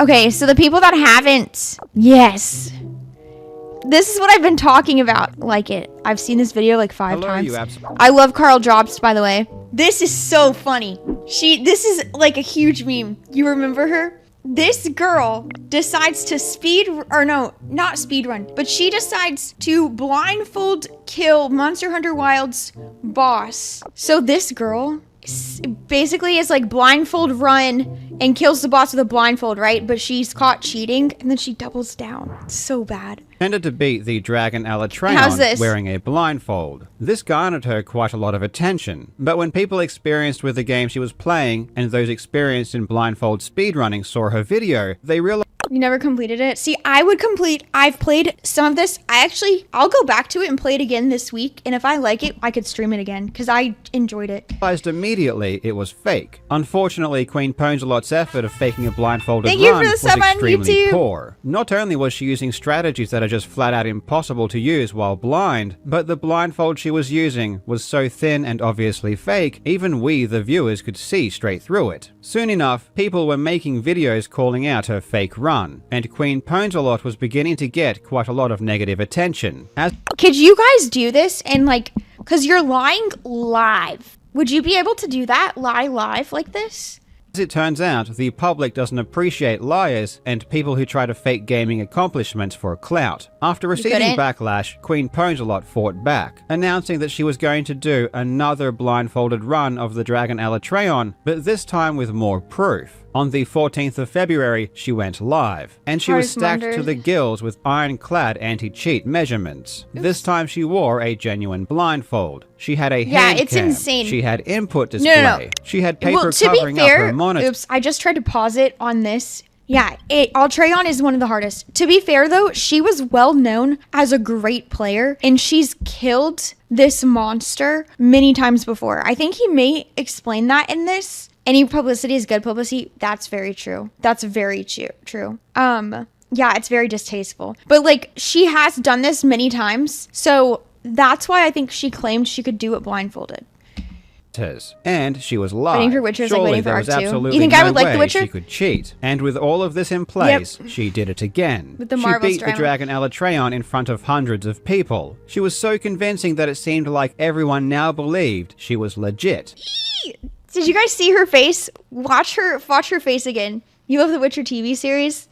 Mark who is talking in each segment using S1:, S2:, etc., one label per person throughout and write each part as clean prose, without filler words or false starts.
S1: Okay, so the people that haven't, yes. This is what I've been talking about. Like it. I've seen this video like 5 times. I love Karl Jobst, by the way. This is so funny. This is like a huge meme. You remember her? This girl decides to not speedrun, but she decides to blindfold kill Monster Hunter Wild's boss. So this girl basically is like blindfold run and kills the boss with a blindfold, right? But she's caught cheating and then she doubles down. It's so bad.
S2: Tended to beat the dragon Alatreon wearing a blindfold. This garnered her quite a lot of attention, but when people experienced with the game she was playing and those experienced in blindfold speedrunning saw her video, they realized...
S1: You never completed it? See, I've played some of this. I'll go back to it and play it again this week, and if I like it, I could stream it again, because I enjoyed it.
S2: Realized immediately it was fake. Unfortunately, Queen Ponzelot's effort of faking a blindfolded run was extremely poor. Not only was she using strategies that are just flat out impossible to use while blind, but the blindfold she was using was so thin and obviously fake, even we, the viewers, could see straight through it. Soon enough, people were making videos calling out her fake run, and Queen Ponzelot was beginning to get quite a lot of negative attention.
S1: Could you guys do this and because you're lying live? Would you be able to do that? Lie live like this?
S2: As it turns out, the public doesn't appreciate liars and people who try to fake gaming accomplishments for clout. After receiving backlash, Queen Ponzelot fought back, announcing that she was going to do another blindfolded run of the dragon Alatreon, but this time with more proof. On the 14th of February, she went live, and she was stacked to the gills with ironclad anti-cheat measurements. This time she wore a genuine blindfold. She had a hand
S1: it's
S2: cam.
S1: insane.
S2: She had input display. No. She had paper covering up her monitor.
S1: Oops, I just tried to pause it on this. Yeah, Alatreon is one of the hardest. To be fair though, she was well known as a great player, and she's killed this monster many times before. I think he may explain that in this. Any publicity is good publicity. That's very true. That's very true. Yeah, it's very distasteful. But she has done this many times. So that's why I think she claimed she could do it blindfolded.
S2: And she was live.
S1: Waiting for Witcher,
S2: Surely
S1: waiting for
S2: there was
S1: Arc 2.
S2: absolutely
S1: You think I would like The Witcher?
S2: She could cheat. And with all of this in place, she did it again.
S1: With the
S2: she
S1: Marvel
S2: beat the dragon Alatreon in front of hundreds of people. She was so convincing that it seemed like everyone now believed she was legit.
S1: Did you guys see her face? Watch her face again. You love the Witcher TV series?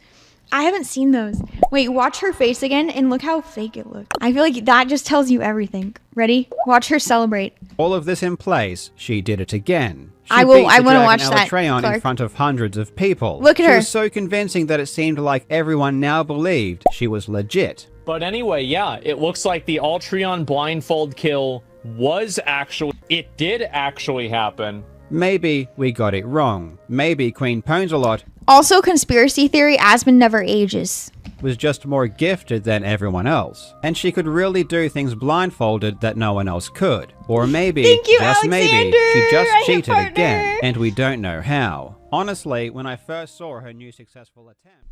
S1: I haven't seen those. Wait, watch her face again and look how fake it looks. I feel like that just tells you everything. Ready? Watch her celebrate.
S2: All of this in place, she did it again.
S1: I want to watch that.
S2: Alatreon in front of hundreds of people.
S1: Look at her.
S2: She was so convincing that it seemed like everyone now believed she was legit.
S3: But anyway, yeah, it looks like the Alatreon blindfold kill it did actually happen.
S2: Maybe we got it wrong. Maybe Queen Ponzelot...
S1: Also, conspiracy theory, Asmund never ages.
S2: ...was just more gifted than everyone else. And she could really do things blindfolded that no one else could. Or maybe, just maybe, she just cheated again, and we don't know how. Honestly, when I first saw her new successful attempt,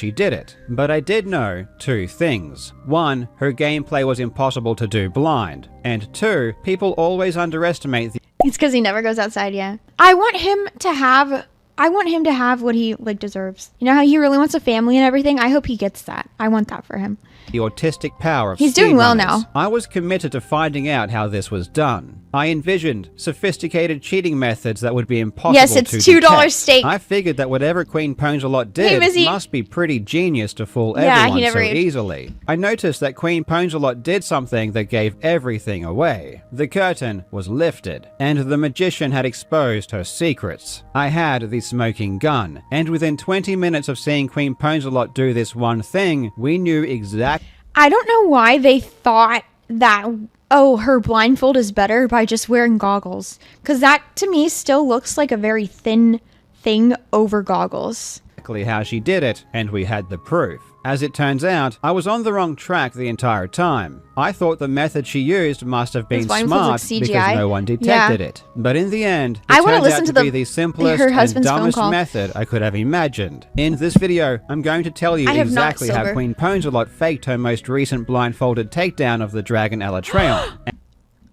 S2: she did it. But I did know 2 things. 1, her gameplay was impossible to do blind. And 2, people always underestimate the...
S1: It's because he never goes outside, yeah. I want him to have what he deserves. You know how he really wants a family and everything? I hope he gets that. I want that for him.
S2: The autistic power of
S1: He's doing well now.
S2: I was committed to finding out how this was done. I envisioned sophisticated cheating methods that would be impossible to detect.
S1: Yes, it's $2 steak.
S2: I figured that whatever Queen Ponzelot did must be pretty genius to fool everyone so easily. I noticed that Queen Ponzelot did something that gave everything away. The curtain was lifted, and the magician had exposed her secrets. I had the smoking gun, and within 20 minutes of seeing Queen Ponzelot do this one thing, we knew exactly...
S1: I don't know why they thought that... oh, her blindfold is better by just wearing goggles. Because that, to me, still looks like a very thin thing over goggles.
S2: Exactly how she did it, and we had the proof. As it turns out, I was on the wrong track the entire time. I thought the method she used must have been smart because no one detected it. But in the end, it turned out to be the simplest and dumbest method I could have imagined. In this video, I'm going to tell you exactly how Queen Ponzelot faked her most recent blindfolded takedown of the dragon Alatreon.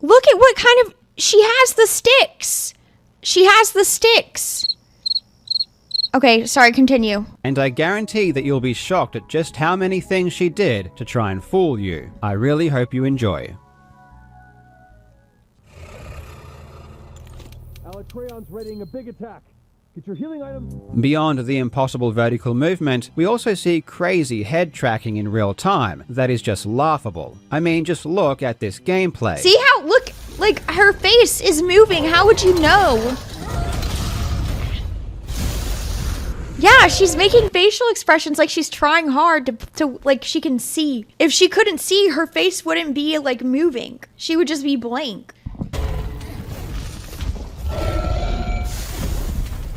S1: Look at what kind of... She has the sticks. She has the sticks. Okay, sorry, continue.
S2: And I guarantee that you'll be shocked at just how many things she did to try and fool you. I really hope you enjoy.
S4: Alatreon's readying a big attack. Get your healing items.
S2: Beyond the impossible vertical movement, we also see crazy head tracking in real time that is just laughable. I mean, just look at this gameplay.
S1: See how, look, like her face is moving. How would you know? Yeah, she's making facial expressions like she's trying hard to like she can see. If she couldn't see, her face wouldn't be like moving. She would just be blank.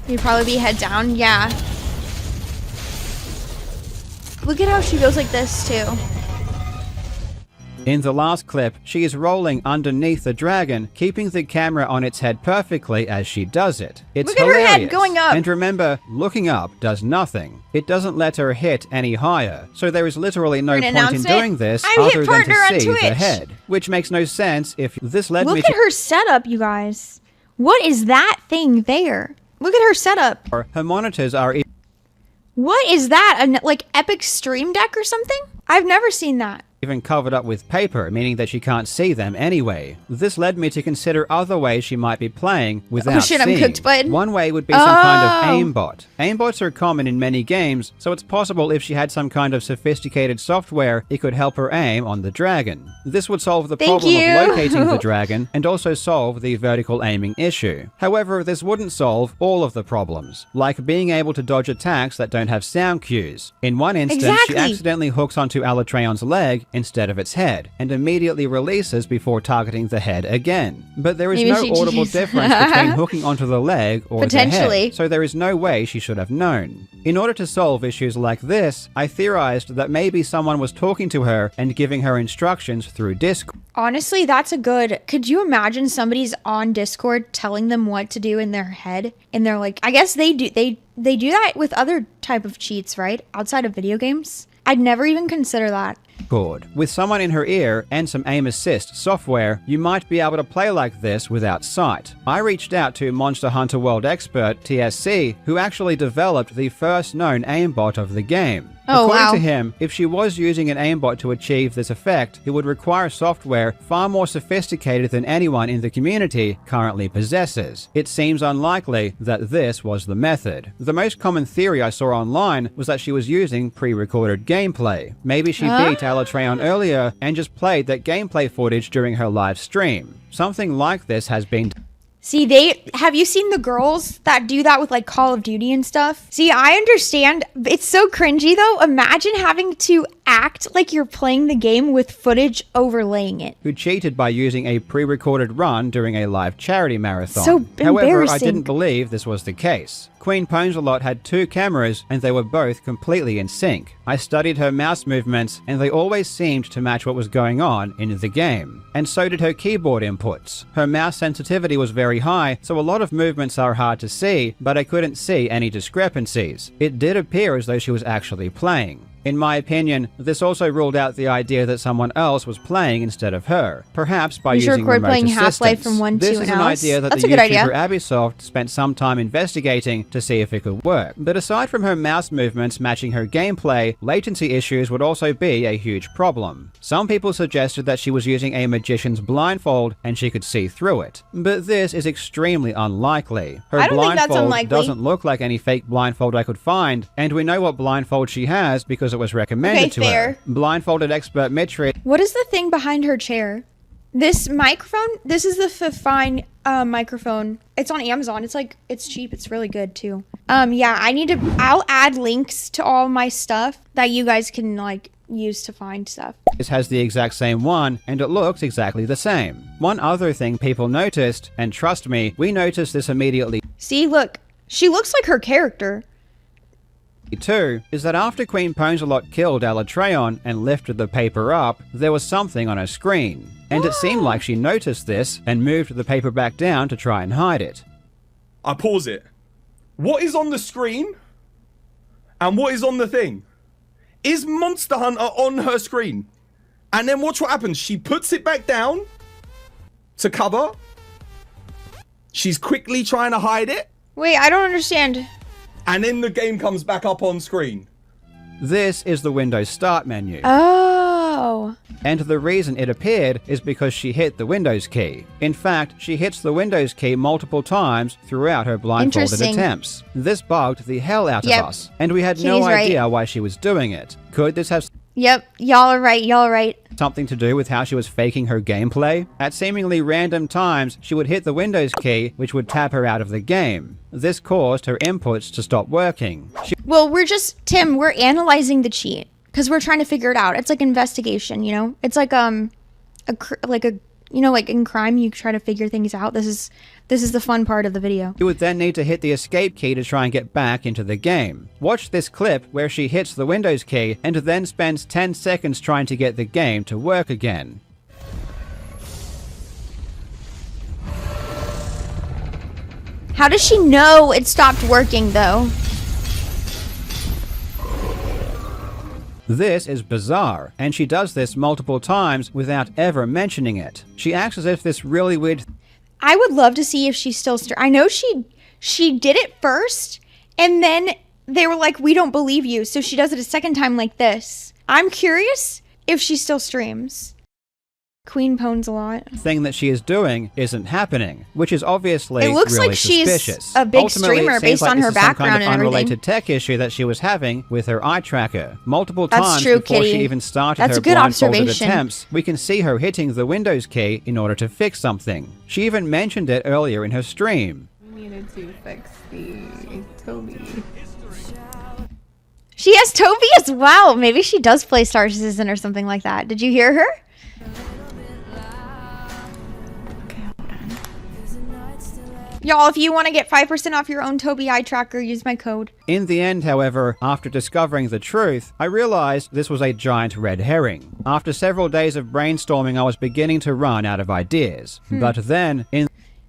S1: You'd probably be head down, yeah. Look at how she goes like this too.
S2: In the last clip, she is rolling underneath the dragon, keeping the camera on its head perfectly as she does it. It's
S1: Look at
S2: hilarious.
S1: her head going up.
S2: And remember, looking up does nothing. It doesn't let her hit any higher, so there is literally no point in doing this other than to see the head, which makes no sense if this led me to—
S1: Look at her setup, you guys. What is that thing there? Look at her setup.
S2: Her monitors are—
S1: What is that? Like Epic Stream Deck or something? I've never seen that.
S2: even covered up with paper, meaning that she can't see them anyway. This led me to consider other ways she might be playing without seeing.
S1: I'm cooked, bud.
S2: One way would be some kind of aimbot. Aimbots are common in many games, so it's possible if she had some kind of sophisticated software, it could help her aim on the dragon. This would solve the problem of locating the dragon and also solve the vertical aiming issue. However, this wouldn't solve all of the problems, like being able to dodge attacks that don't have sound cues. In one instance, she accidentally hooks onto Alatreon's leg instead of its head, and immediately releases before targeting the head again. But there is no audible difference between hooking onto the leg or the head, so there is no way she should have known. In order to solve issues like this, I theorized that maybe someone was talking to her and giving her instructions through Discord.
S1: Honestly, that's a good... Could you imagine somebody's on Discord telling them what to do in their head? And they're like... I guess they do that with other type of cheats, right? Outside of video games? I'd never even consider that.
S2: With someone in her ear and some aim assist software, you might be able to play like this without sight. I reached out to Monster Hunter World expert TSC, who actually developed the first known aimbot of the game. According to him, if she was using an aimbot to achieve this effect, it would require software far more sophisticated than anyone in the community currently possesses. It seems unlikely that this was the method. The most common theory I saw online was that she was using pre-recorded gameplay. Maybe she beat Alatreon earlier and just played that gameplay footage during her live stream. Something like this has been...
S1: See, have you seen the girls that do that with like Call of Duty and stuff? See, I understand. It's so cringy though. Imagine having to act like you're playing the game with footage overlaying it.
S2: Who cheated by using a pre-recorded run during a live charity marathon.
S1: So embarrassing.
S2: However, I didn't believe this was the case. Queen Ponsalot had 2 cameras and they were both completely in sync. I studied her mouse movements and they always seemed to match what was going on in the game. And so did her keyboard inputs. Her mouse sensitivity was very high, so a lot of movements are hard to see, but I couldn't see any discrepancies. It did appear as though she was actually playing. In my opinion, this also ruled out the idea that someone else was playing instead of her, perhaps by using remote assistance. This is an idea that the YouTuber Abisoft spent some time investigating to see if it could work. But aside from her mouse movements matching her gameplay, latency issues would also be a huge problem. Some people suggested that she was using a magician's blindfold and she could see through it. But this is extremely unlikely. Her blindfold doesn't look like any fake blindfold I could find, and we know what blindfold she has because it was recommended to her. Blindfolded expert Mitri.
S1: What is the thing behind her chair? This microphone? This is the Fine microphone. It's on Amazon. It's cheap. It's really good too. Yeah, I'll add links to all my stuff that you guys can like use to find stuff.
S2: This has the exact same one, and it looks exactly the same. One other thing people noticed, and trust me, we noticed this immediately.
S1: See, look. She looks like her character.
S2: Too, is that after Queen Ponsalot killed Alatreon and lifted the paper up, there was something on her screen. And it seemed like she noticed this and moved the paper back down to try and hide it.
S4: I pause it. What is on the screen? And what is on the thing? Is Monster Hunter on her screen? And then watch what happens. She puts it back down to cover. She's quickly trying to hide it.
S1: Wait, I don't understand.
S4: and then the game comes back up on screen.
S2: This is the Windows Start menu.
S1: Oh.
S2: And the reason it appeared is because she hit the Windows key. In fact, she hits the Windows key multiple times throughout her blindfolded attempts. This bugged the hell out of us, and we had no idea why she was doing it. Could this have
S1: Yep, y'all are right, y'all are right.
S2: something to do with how she was faking her gameplay? At seemingly random times, she would hit the Windows key, which would tab her out of the game. This caused her inputs to stop working.
S1: Well, Tim, we're analyzing the cheat because we're trying to figure it out. It's like investigation, you know? It's like like in crime, you try to figure things out. This is the fun part of the video.
S2: You would then need to hit the escape key to try and get back into the game. Watch this clip where she hits the Windows key and then spends 10 seconds trying to get the game to work again.
S1: How does she know it stopped working, though?
S2: This is bizarre, and she does this multiple times without ever mentioning it. She acts as if this really weird...
S1: I would love to see if she's still... I know she did it first, and then they were like, we don't believe you, so she does it a second time like this. I'm curious if she still streams. Queen pons a lot.
S2: Thing that she is doing isn't happening, which is obviously
S1: it looks
S2: really
S1: like she's
S2: suspicious.
S1: a big
S2: Ultimately,
S1: streamer based on her background
S2: and everything. Unrelated
S1: everything.
S2: tech issue that she was having with her eye tracker. Multiple
S1: That's
S2: times
S1: true,
S2: before
S1: Kitty.
S2: she even started
S1: That's
S2: her
S1: a good
S2: blindfolded
S1: observation.
S2: attempts, we can see her hitting the Windows key in order to fix something. She even mentioned it earlier in her stream.
S5: We needed to fix the Toby.
S1: She has Toby as well. Maybe she does play Star Citizen or something like that. Did you hear her? Y'all, if you want to get 5% off your own Toby eye tracker, use my code.
S2: In the end, however, after discovering the truth, I realized this was a giant red herring. After several days of brainstorming, I was beginning to run out of ideas. But then,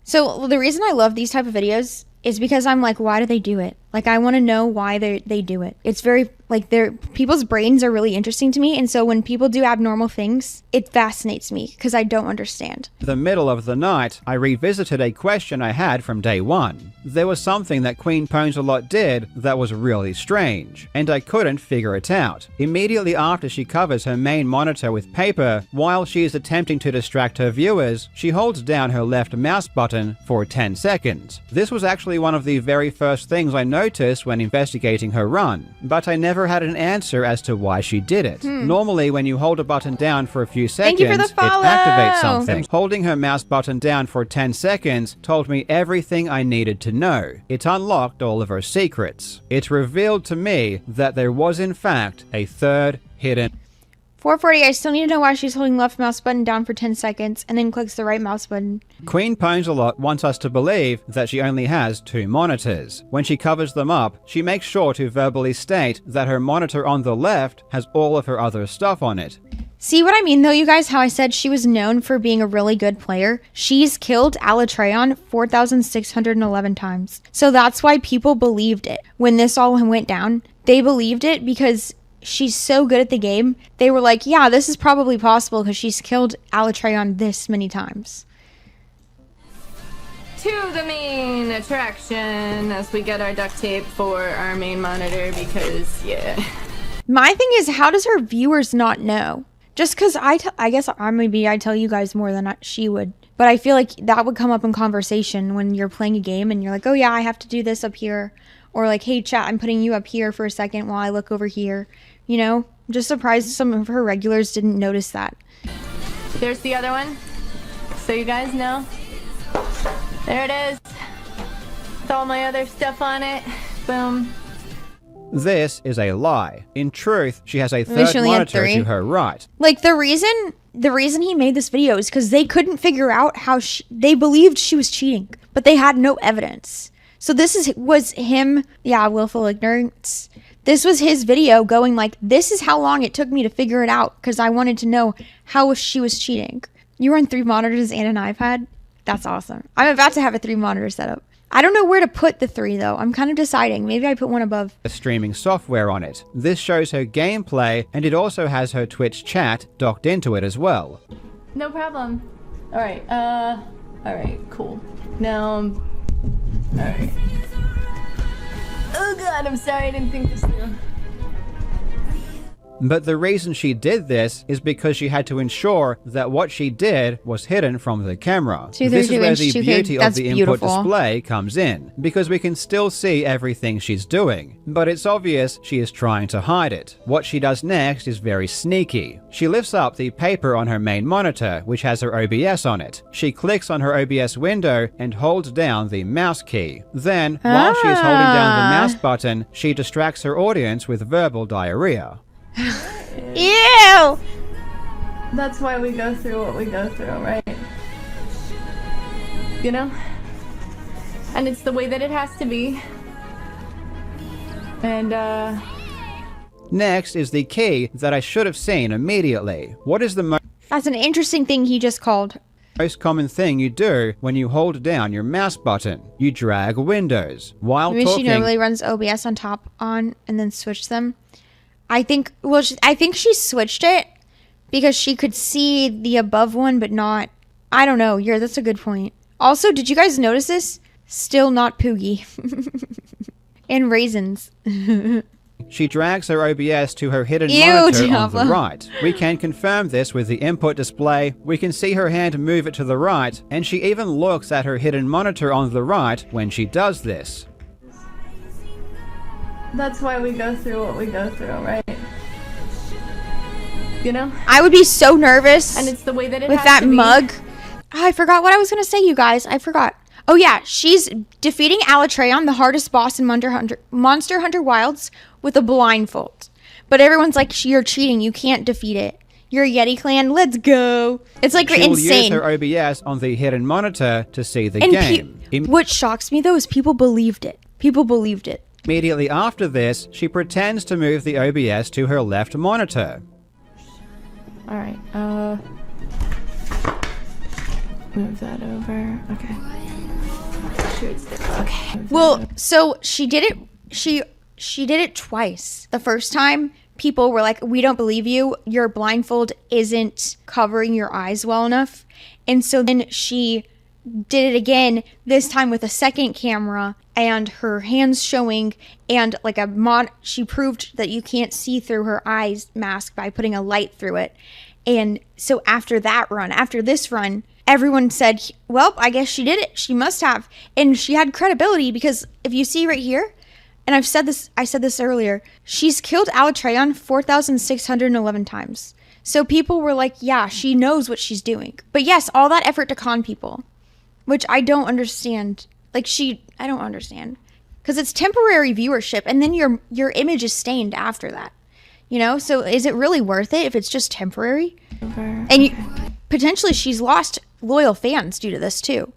S1: So the reason I love these type of videos is because I'm like, why do they do it? Like, I want to know why they do it. It's very, like, people's brains are really interesting to me. And so when people do abnormal things, it fascinates me because I don't understand.
S2: the middle of the night, I revisited a question I had from day one. There was something that Queen Pons-a-Lot did that was really strange, and I couldn't figure it out. Immediately after she covers her main monitor with paper, while she is attempting to distract her viewers, she holds down her left mouse button for 10 seconds. This was actually one of the very first things I noticed when investigating her run, but I never had an answer as to why she did it. Normally, when you hold a button down for a few
S1: Thank you for
S2: seconds,
S1: the follow.
S2: it activates something. Holding her mouse button down for 10 seconds told me everything I needed to know. It unlocked all of her secrets. It revealed to me that there was in fact a third hidden...
S1: 440, I still need to know why she's holding left mouse button down for 10 seconds and then clicks the right mouse button.
S2: Queen Pons-a-Lot wants us to believe that she only has 2 monitors. When she covers them up, she makes sure to verbally state that her monitor on the left has all of her other stuff on it.
S1: See what I mean though, you guys? How I said she was known for being a really good player? She's killed Alatreon 4,611 times. So that's why people believed it. When this all went down, they believed it because she's so good at the game. They were like, yeah, this is probably possible because she's killed Alatreon this many times.
S5: To the main attraction as we get our duct tape for our main monitor because, yeah.
S1: My thing is, how does her viewers not know? Just because I guess maybe I tell you guys more than she would. But I feel like that would come up in conversation when you're playing a game and you're like, oh yeah, I have to do this up here. Or like, hey chat, I'm putting you up here for a second while I look over here. You know, I'm just surprised some of her regulars didn't notice that.
S5: There's the other one. So you guys know. There it is. With all my other stuff on it. Boom.
S2: This is a lie. In truth, she has a third monitor to her right.
S1: Like, the reason he made this video is because they couldn't figure out how they believed she was cheating, but they had no evidence. So this was him, yeah, willful ignorance. This was his video going like, this is how long it took me to figure it out because I wanted to know how she was cheating. You run 3 monitors and an iPad? That's awesome. I'm about to have a 3 monitor setup. I don't know where to put the 3 though. I'm kind of deciding. Maybe I put one above.
S2: Streaming software on it. This shows her gameplay, and it also has her Twitch chat docked into it as well.
S5: No problem. Alright, alright, cool. Now, alright. Oh god, I'm sorry I didn't think this through.
S2: But the reason she did this is because she had to ensure that what she did was hidden from the camera. This is where the beauty of the input display comes in, because we can still see everything she's doing, but it's obvious she is trying to hide it. What she does next is very sneaky. She lifts up the paper on her main monitor, which has her OBS on it. She clicks on her OBS window and holds down the mouse key. Then, while she's holding down the mouse button, she distracts her audience with verbal diarrhea.
S1: Ew!
S5: That's why we go through what we go through, right? You know? And it's the way that it has to be. And,
S2: Next is the key that I should have seen immediately. What is the
S1: That's an interesting thing he just called.
S2: most common thing you do when you hold down your mouse button? You drag windows while
S1: Maybe
S2: talking.
S1: she normally runs OBS on top on and then switch them. I think she switched it because she could see the above one, but not. I don't know. Yeah, that's a good point. Also, did you guys notice this? Still not Poogie. And raisins.
S2: She drags her OBS to her hidden monitor
S1: Diablo.
S2: on the right. We can confirm this with the input display. We can see her hand move it to the right, and she even looks at her hidden monitor on the right when she does this.
S5: that's why we go through what we go through, right? You know?
S1: I would be so nervous.
S5: And it's the way that it
S1: with
S5: has
S1: that
S5: to be.
S1: mug. Oh, I forgot what I was gonna say, you guys. I forgot. Oh yeah, she's defeating Alatreon, the hardest boss in Monster Hunter Wilds, with a blindfold. But everyone's like, you're cheating. You can't defeat it. You're a Yeti clan. Let's go. It's like
S2: She will
S1: insane.
S2: use her OBS on the hidden monitor to see the game.
S1: What shocks me though is people believed it. People believed it.
S2: Immediately after this, she pretends to move the OBS to her left monitor.
S5: Alright, move that over. Okay. Sure it's there. Okay.
S1: Well, so she did it. She did it twice. The first time, people were like, "We don't believe you. Your blindfold isn't covering your eyes well enough." And so then she did it again. This time with a second camera and her hands showing, and like she proved that you can't see through her eyes mask by putting a light through it. And so after this run, everyone said, well, I guess she did it. She must have. And she had credibility because if you see right here, and I said this earlier, she's killed Alatreon 4,611 times. So people were like, yeah, she knows what she's doing. But yes, all that effort to con people, which I don't understand. I don't understand. Because it's temporary viewership, and then your image is stained after that. You know, so is it really worth it if it's just temporary? And potentially she's lost loyal fans due to this too.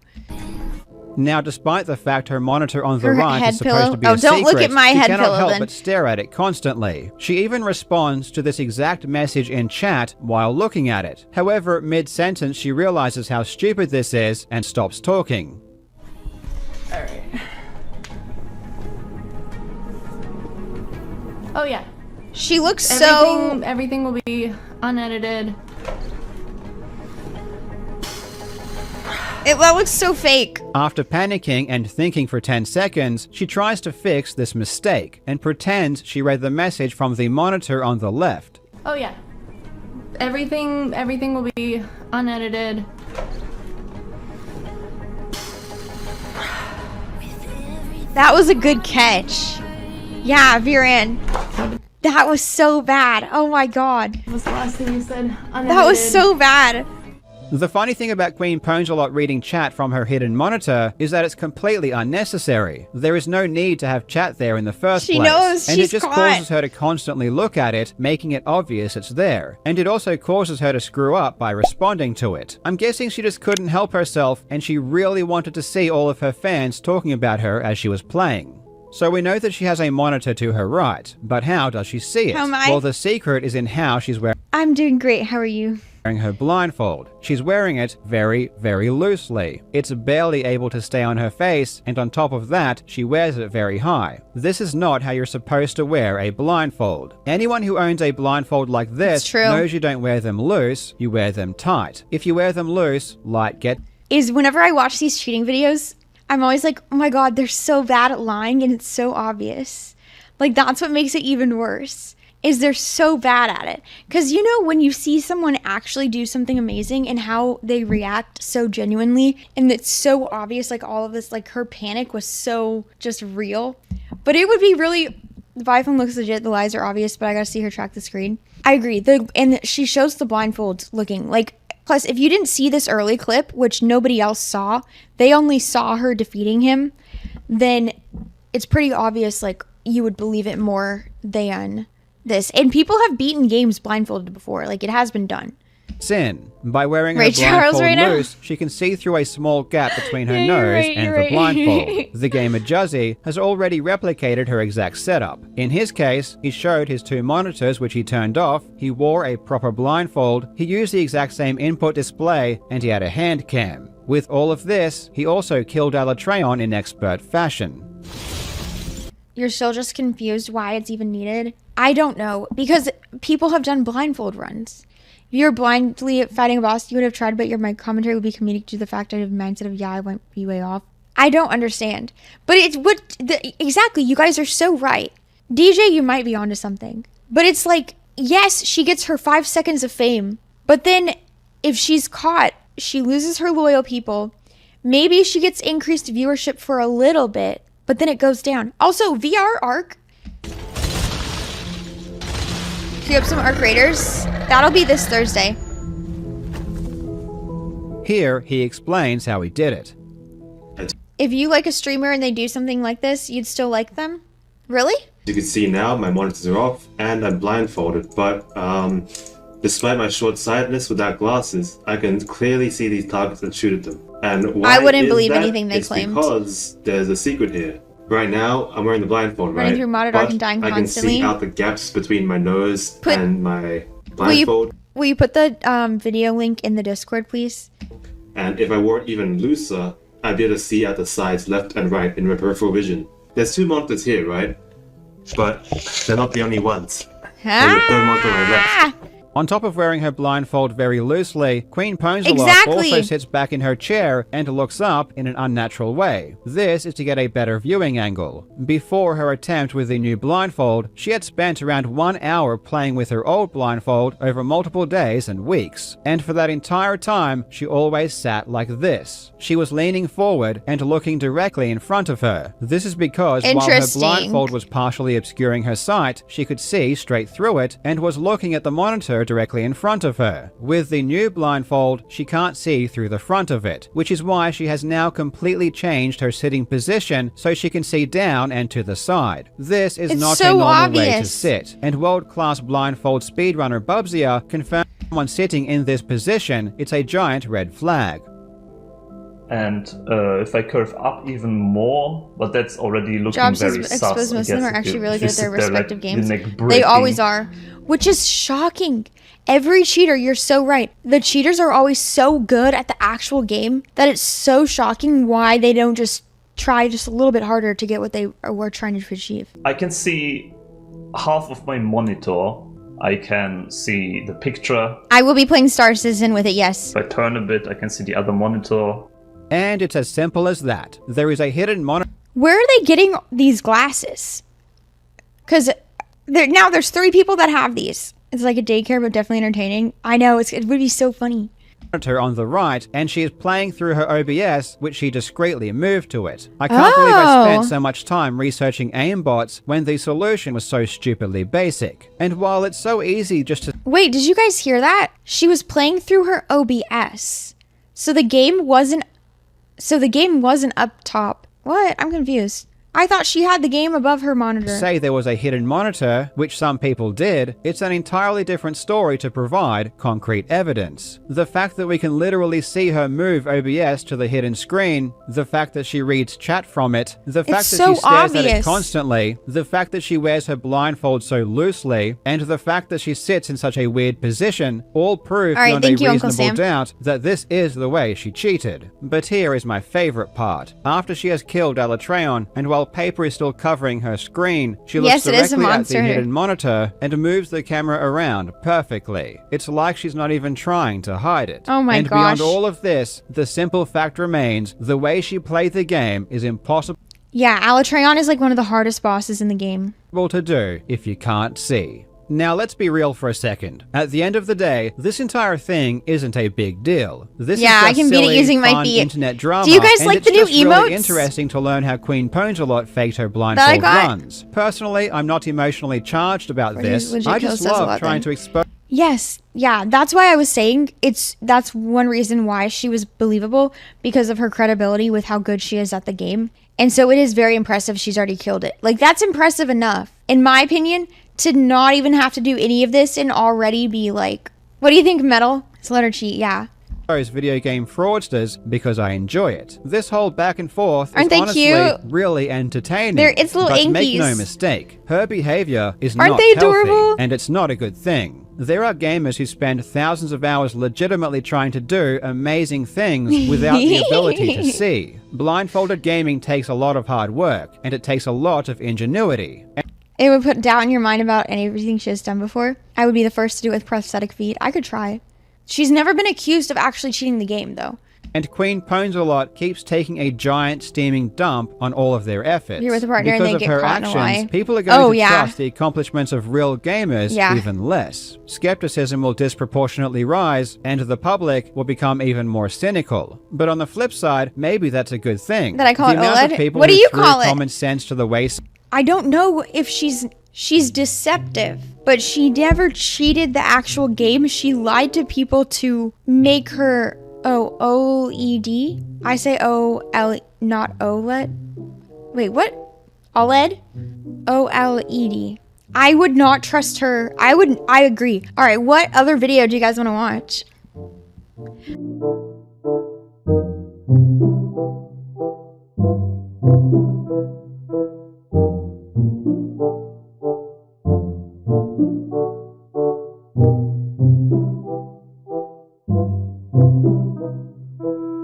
S2: Now, despite the fact her monitor on the right is supposed to be a
S1: don't
S2: secret,
S1: look at my
S2: she
S1: head
S2: cannot
S1: pillow
S2: help
S1: then.
S2: but stare at it constantly. She even responds to this exact message in chat while looking at it. However, mid-sentence she realizes how stupid this is and stops talking.
S5: Alright. Oh yeah.
S1: She looks
S5: Everything will be unedited.
S1: that looks so fake.
S2: After panicking and thinking for 10 seconds, she tries to fix this mistake and pretends she read the message from the monitor on the left.
S5: Oh yeah. Everything will be unedited.
S1: That was a good catch. Yeah, Viren. That was so bad. Oh my god.
S5: What was the last thing you said? Unedited.
S1: That was so bad.
S2: The funny thing about Queen Pongelot reading chat from her hidden monitor is that it's completely unnecessary. There is no need to have chat there in the first place.
S1: She knows
S2: and
S1: she's
S2: it just
S1: caught.
S2: causes her to constantly look at it, making it obvious it's there. And it also causes her to screw up by responding to it. I'm guessing she just couldn't help herself, and she really wanted to see all of her fans talking about her as she was playing. So we know that she has a monitor to her right, but how does she see it?
S1: How am I?
S2: Well, the secret is in how she's wearing
S1: I'm doing great. How are you?
S2: her blindfold. She's wearing it very, very loosely. It's barely able to stay on her face, and on top of that, she wears it very high. This is not how you're supposed to wear a blindfold. Anyone who owns a blindfold like this knows you don't wear them loose, you wear them tight. If you wear them loose, light gets...
S1: Whenever I watch these cheating videos, I'm always like, oh my God, they're so bad at lying and it's so obvious. Like, that's what makes it even worse, is they're so bad at it. Because, you know, when you see someone actually do something amazing and how they react so genuinely, and it's so obvious, like all of this, like her panic was so just real. But it would be really, the iPhone looks legit, the lies are obvious, but I gotta see her track the screen. I agree. And she shows the blindfold looking like, plus if you didn't see this early clip, which nobody else saw, they only saw her defeating him, then it's pretty obvious, like, you would believe it more than this. And people have beaten games blindfolded before. Like, it has been done.
S2: Sin. By wearing her
S1: Ray Charles
S2: blindfold
S1: right now?
S2: loose, she can see through a small gap between her
S1: Yeah,
S2: nose
S1: you're right,
S2: and
S1: you're
S2: the
S1: right.
S2: blindfold. The gamer Juzzy has already replicated her exact setup. In his case, he showed his 2 monitors, which he turned off, he wore a proper blindfold, he used the exact same input display, and he had a hand cam. With all of this, he also killed Alatreon in expert fashion.
S1: You're still just confused why it's even needed? I don't know, because people have done blindfold runs. If you're blindly fighting a boss, you would have tried, but my commentary would be comedic to the fact I have a mindset of, yeah, I went be way off. I don't understand. But it's what, exactly, you guys are so right. DJ, you might be onto something. But it's like, yes, she gets her 5 seconds of fame, but then if she's caught, she loses her loyal people. Maybe she gets increased viewership for a little bit, but then it goes down. Also, VR Arc. Queue up some Arc Raiders. That'll be this Thursday.
S2: Here, he explains how he did it.
S1: If you like a streamer and they do something like this, you'd still like them? Really?
S6: As you can see now, my monitors are off and I'm blindfolded, but despite my short-sightedness without glasses, I can clearly see these targets and shoot at them. And why
S1: I wouldn't
S6: is
S1: believe
S6: that?
S1: anything they
S6: It's
S1: claimed.
S6: because there's a secret here. Right now, I'm wearing the blindfold,
S1: Running
S6: right?
S1: through modded
S6: But
S1: arc and dying
S6: I can
S1: constantly.
S6: see out the gaps between my nose and my blindfold.
S1: Will you put the video link in the Discord, please?
S6: And if I wore it even looser, I'd be able to see out the sides, left and right, in my peripheral vision. There's 2 monitors here, right? But they're not the only ones. There's a third monitor on my left.
S2: On top of wearing her blindfold very loosely, Queen Ponzalot
S1: Exactly.
S2: also sits back in her chair and looks up in an unnatural way. This is to get a better viewing angle. Before her attempt with the new blindfold, she had spent around 1 hour playing with her old blindfold over multiple days and weeks. And for that entire time, she always sat like this. She was leaning forward and looking directly in front of her. This is because while her
S1: Interesting.
S2: blindfold was partially obscuring her sight, she could see straight through it and was looking at the monitor directly in front of her. With the new blindfold, she can't see through the front of it, which is why she has now completely changed her sitting position so she can see down and to the side. This is
S1: It's
S2: not
S1: so
S2: a normal way to
S1: obvious.
S2: sit, and world-class blindfold speedrunner Bubsia confirmed someone sitting in this position, it's a giant red flag.
S7: And if I curve up even more, but that's already looking
S1: Jobs
S7: very
S1: is
S7: sus.
S1: exposed.
S7: I
S1: Most of them
S7: guess
S1: are
S7: if
S1: actually
S7: you-
S1: really
S7: if
S1: good
S7: you
S1: at their
S7: sit there, like,
S1: respective
S7: the
S1: games.
S7: neck
S1: They
S7: breaking.
S1: always are, which is shocking. Every cheater, you're so right. The cheaters are always so good at the actual game that it's so shocking why they don't just try just a little bit harder to get what they were trying to achieve.
S7: I can see half of my monitor. I can see the picture.
S1: I will be playing Star Citizen with it, yes.
S7: If I turn a bit, I can see the other monitor.
S2: And it's as simple as that. There is a hidden monitor
S1: Where are they getting these glasses? Because now there's 3 people that have these. It's like a daycare, but definitely entertaining. I know, it would be so funny.
S2: on the right, and she is playing through her OBS, which she discreetly moved to it. I can't believe I spent so much time researching aimbots when the solution was so stupidly basic. And while it's so easy just to
S1: Wait, did you guys hear that? She was playing through her OBS. So the game wasn't up top. What? I'm confused. I thought she had the game above her monitor.
S2: say there was a hidden monitor, which some people did, it's an entirely different story to provide concrete evidence. The fact that we can literally see her move OBS to the hidden screen, the fact that she reads chat from it, the fact that
S1: so
S2: she stares at it
S1: obvious.
S2: constantly, the fact that she wears her blindfold so loosely, and the fact that she sits in such a weird position, all prove
S1: All right,
S2: beyond a
S1: thank you, Uncle
S2: reasonable
S1: Sam.
S2: doubt that this is the way she cheated. But here is my favorite part. After she has killed Alatreon, and while paper is still covering her screen, she looks
S1: Yes, it is a
S2: directly at the
S1: monster.
S2: hidden monitor and moves the camera around perfectly. It's like she's not even trying to hide it.
S1: Oh my
S2: and
S1: gosh.
S2: beyond all of this, the simple fact remains, the way she played the game is impossible
S1: Yeah, Alatreon is like one of the hardest bosses in the game.
S2: to do if you can't see. Now let's be real for a second. At the end of the day, this entire thing isn't a big deal. This
S1: Yeah,
S2: is
S1: I
S2: just
S1: can beat it
S2: silly,
S1: using my
S2: fun
S1: feet.
S2: internet drama.
S1: Do you guys
S2: and
S1: like
S2: it's
S1: the new
S2: just really
S1: emotes?
S2: interesting to learn how Queen Ponsalot faked her
S1: That I
S2: blindfold
S1: got.
S2: runs. Personally, I'm not emotionally charged about
S1: Freddy's
S2: this.
S1: legit
S2: I
S1: kill
S2: just
S1: says a
S2: love
S1: lot
S2: trying
S1: then.
S2: to expose
S1: Yes, yeah, that's why I was saying that's one reason why she was believable, because of her credibility with how good she is at the game. And so it is very impressive she's already killed it. Like, that's impressive enough, in my opinion, to not even have to do any of this and already be like, what do you think, Metal? It's letter cheat, yeah.
S2: video game fraudsters because I enjoy it. This whole back and forth
S1: Aren't
S2: is
S1: they
S2: honestly
S1: cute?
S2: really entertaining.
S1: It's little
S2: but make no
S1: inkies.
S2: mistake, her behavior is
S1: Aren't
S2: not
S1: they
S2: healthy,
S1: adorable?
S2: and it's not a good thing. There are gamers who spend thousands of hours legitimately trying to do amazing things without the ability to see. Blindfolded gaming takes a lot of hard work, and it takes a lot of ingenuity.
S1: It would put doubt in your mind about everything she has done before. I would be the first to do it with prosthetic feet. I could try. She's never been accused of actually cheating the game, though.
S2: And Queen Ponsalot keeps taking a giant steaming dump on all of their efforts.
S1: You're with a partner and
S2: because
S1: they
S2: of
S1: get
S2: her
S1: caught in a lie.
S2: actions, people are going
S1: Oh,
S2: to
S1: yeah.
S2: trust the accomplishments of real gamers
S1: Yeah.
S2: even less. Skepticism will disproportionately rise, and the public will become even more cynical. But on the flip side, maybe that's a good thing.
S1: That I call
S2: the
S1: it
S2: amount
S1: OLED?
S2: of people
S1: What do
S2: who
S1: you
S2: threw
S1: call it?
S2: common sense to the wayside.
S1: I don't know if she's deceptive, but she never cheated the actual game. She lied to people to make her OLED. I say OL, not OLED. Wait, what? OLED? OLED. I would not trust her. I agree. All right, what other video do you guys want to watch?